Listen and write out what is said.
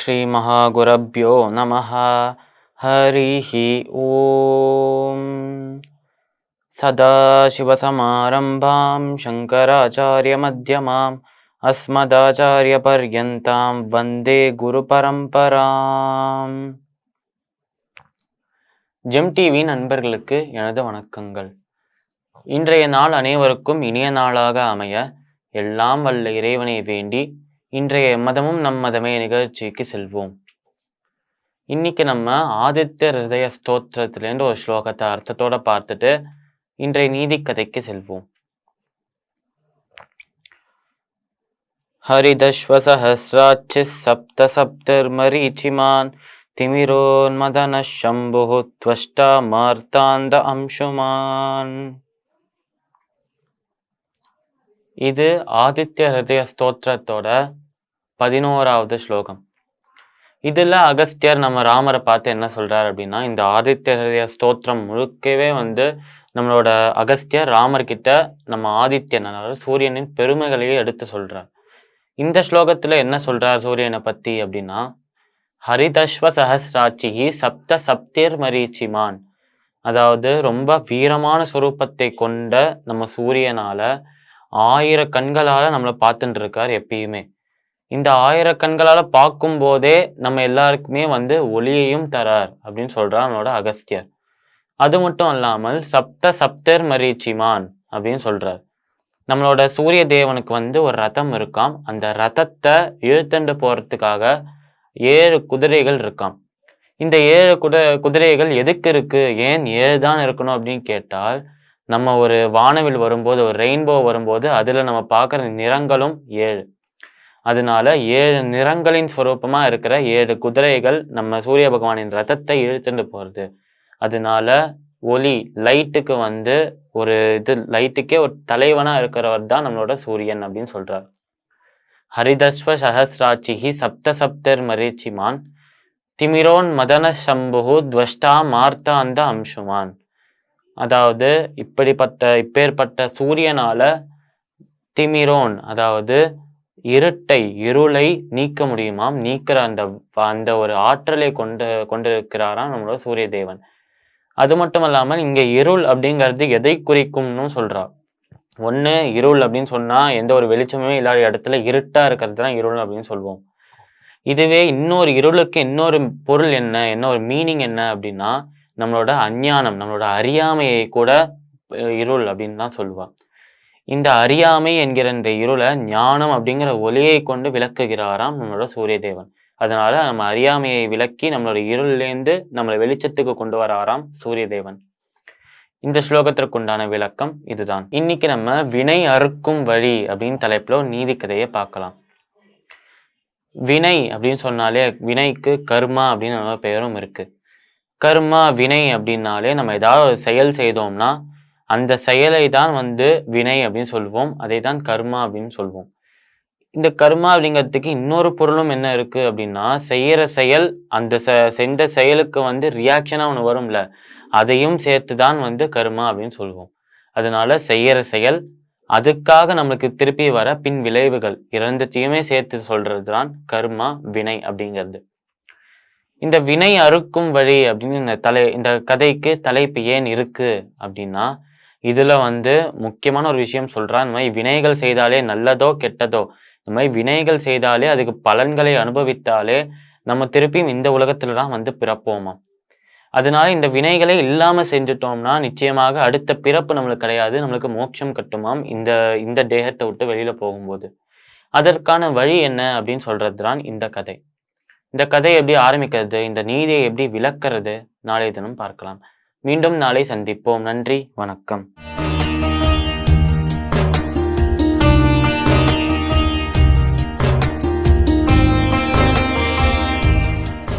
ஸ்ரீ மகாகுரப்யோ நமஹ. ஹரிஹி ஓம். சதாசிவசமாரம்பாம் சங்கராச்சாரிய மத்யமாம் அஸ்மதாச்சாரிய பர்யந்தாம் வந்தே குரு பரம்பராம். GeM TV நண்பர்களுக்கு எனது வணக்கங்கள். இன்றைய நாள் அனைவருக்கும் இனிய நாளாக அமைய எல்லாம் வல்ல இறைவனை வேண்டி இன்றைய மதமும் நம் மதமே நிகழ்ச்சிக்கு செல்வோம். இன்னைக்கு நம்ம ஆதித்ய ஹிருதய ஸ்தோத்திரத்திலேருந்து ஒரு ஸ்லோகத்தை அர்த்தத்தோட பார்த்துட்டு இன்றைய நீதி கதைக்கு செல்வோம். ஹரிதஸ்வசஹஸ்ராட்சி சப்த சப்தர் மரீச்சிமான் திமிரோன்மதன சம்பு த்வஷ்டா மார்த்தாந்த அம்சுமான். இது ஆதித்ய ஹிருதய ஸ்தோத்திரத்தோட 11வது ஸ்லோகம். இதுல அகஸ்தியர் நம்ம ராமரை பார்த்து என்ன சொல்றாரு அப்படின்னா, இந்த ஆதித்ய ஹிருதய ஸ்தோத்திரம் முழுக்கவே நம்மளோட அகஸ்தியர் ராமர்கிட்ட நம்ம ஆதித்யன் அதாவது சூரியனின் பெருமைகளையே எடுத்து சொல்றார். இந்த ஸ்லோகத்துல என்ன சொல்றார் சூரியனை பத்தி அப்படின்னா, ஹரிதஸ்வ சஹஸ்ராட்சிஹி சப்த சப்திர் மரீச்சிமான். அதாவது ரொம்ப வீரமான சொரூபத்தை கொண்ட நம்ம சூரியனால 1000 கண்களால நம்மளை பார்த்துட்டு இருக்கார் எப்பயுமே. இந்த 1000 கண்களால பார்க்கும் போதே நம்ம எல்லாருக்குமே ஒளியையும் தரார் அப்படின்னு சொல்றார் நம்மளோட அகஸ்தியர். அது மட்டும் இல்லாமல் சப்த சப்தர் மரீச்சிமான் அப்படின்னு சொல்றார். நம்மளோட சூரிய தேவனுக்கு ஒரு ரதம் இருக்காம். அந்த ரதத்தை இழுத்துண்டு போறதுக்காக 7 குதிரைகள் இருக்காம். இந்த 7 குதிரைகள் எதுக்கு இருக்கு, ஏன் 7 தான் இருக்கணும் அப்படின்னு கேட்டால், நம்ம ஒரு வானவில் வரும்போது, ஒரு ரெயின்போ வரும்போது அதுல நம்ம பார்க்குற நிறங்களும் 7. அதனால 7 நிறங்களின் ஸ்வரூபமா இருக்கிற 7 குதிரைகள் நம்ம சூரிய பகவானின் ரதத்தை இழுத்துட்டு போறது. அதனால ஒளி லைட்டுக்கு ஒரு லைட்டுக்கே ஒரு தலைவனா இருக்கிறவர் தான் நம்மளோட சூரியன் அப்படின்னு சொல்றார். ஹரிதஸ்வ சஹஸ்ராட்சிஹி சப்த சப்தர் மரீச்சிமான் திமிரோன் மதன சம்பு த்வஷ்டா மார்த்தாந்த அம்சுமான். அதாவது இப்பேற்பட்ட சூரியனால திமிரோன் அதாவது இருளை நீக்க முடியுமாம். நீக்கிற அந்த ஒரு ஆற்றலை கொண்டிருக்கிறாராம் நம்மளோட சூரிய தேவன். அது மட்டும் இல்லாமல் இங்க இருள் அப்படிங்கிறது எதை குறிக்கும்னு சொல்றா. ஒண்ணு இருள் அப்படின்னு சொன்னா எந்த ஒரு வெளிச்சமே இல்லாத இடத்துல இருட்டா இருக்கிறது தான் இருள் அப்படின்னு சொல்லுவோம். இதுவே இன்னொரு இருளுக்கு இன்னொரு பொருள் என்ன ஒரு மீனிங் என்ன அப்படின்னா, நம்மளோட அஞ்ஞானம், நம்மளோட அறியாமையை கூட இருள் அப்படின்னு தான் சொல்லுவா. இந்த அறியாமை என்கிற இந்த இருளை ஞானம் அப்படிங்கிற ஒளியை கொண்டு விளக்குகிறாராம் நம்மளோட சூரிய தேவன். அதனால நம்ம அறியாமையை விளக்கி நம்மளோட இருளிலேருந்து நம்மளை வெளிச்சத்துக்கு கொண்டு வராராம் சூரிய தேவன். இந்த ஸ்லோகத்திற்கு உண்டான விளக்கம் இதுதான். இன்னைக்கு நம்ம வினை அறுக்கும் வழி அப்படின்னு தலைப்புல ஒரு நீதி கதையை பார்க்கலாம். வினை அப்படின்னு சொன்னாலே வினைக்கு கர்மா அப்படின்னு பெயரும் இருக்கு. கர்மா வினை அப்படின்னாலே நம்ம ஏதாவது ஒரு செயல் செய்தோம்னா அந்த செயலை தான் வினை அப்படின்னு சொல்லுவோம். அதை தான் கர்மா அப்படின்னு சொல்லுவோம். இந்த கர்மா அப்படிங்கிறதுக்கு இன்னொரு பொருளும் என்ன இருக்கு அப்படின்னா, செய்யற செயல் அந்த செஞ்ச செயலுக்கு ரியாக்ஷனா ஒன்று வரும்ல, அதையும் சேர்த்து தான் கர்மா அப்படின்னு சொல்லுவோம். அதனால செய்யற செயல் அதுக்காக நம்மளுக்கு திருப்பி வர பின் விளைவுகள் இரண்டுத்தையுமே சேர்த்து சொல்றது தான் கர்மா வினை அப்படிங்கிறது. இந்த வினை அறுக்கும் வழி அப்படின்னு இந்த கதைக்கு தலைப்பு ஏன் இருக்கு அப்படின்னா, இதுல முக்கியமான ஒரு விஷயம் சொல்றான். இந்த மாதிரி வினைகள் செய்தாலே நல்லதோ கெட்டதோ, இந்த மாதிரி வினைகள் செய்தாலே அதுக்கு பலன்களை அனுபவித்தாலே நம்ம திருப்பியும் இந்த உலகத்துலதான் பிறப்போமா. அதனால இந்த வினைகளை இல்லாம செஞ்சுட்டோம்னா நிச்சயமாக அடுத்த பிறப்பு நம்மளுக்கு கிடையாது, நம்மளுக்கு மோட்சம் கட்டுமாம் இந்த தேகத்தை விட்டு வெளியில போகும்போது. அதற்கான வழி என்ன அப்படின்னு சொல்றதுதான் இந்த கதை. இந்த கதை எப்படி ஆரம்பிக்கிறது, இந்த நீதியை எப்படி விளக்குறது, நாளைய தினம் பார்க்கலாம். மீண்டும் நாளை சந்திப்போம். நன்றி, வணக்கம்.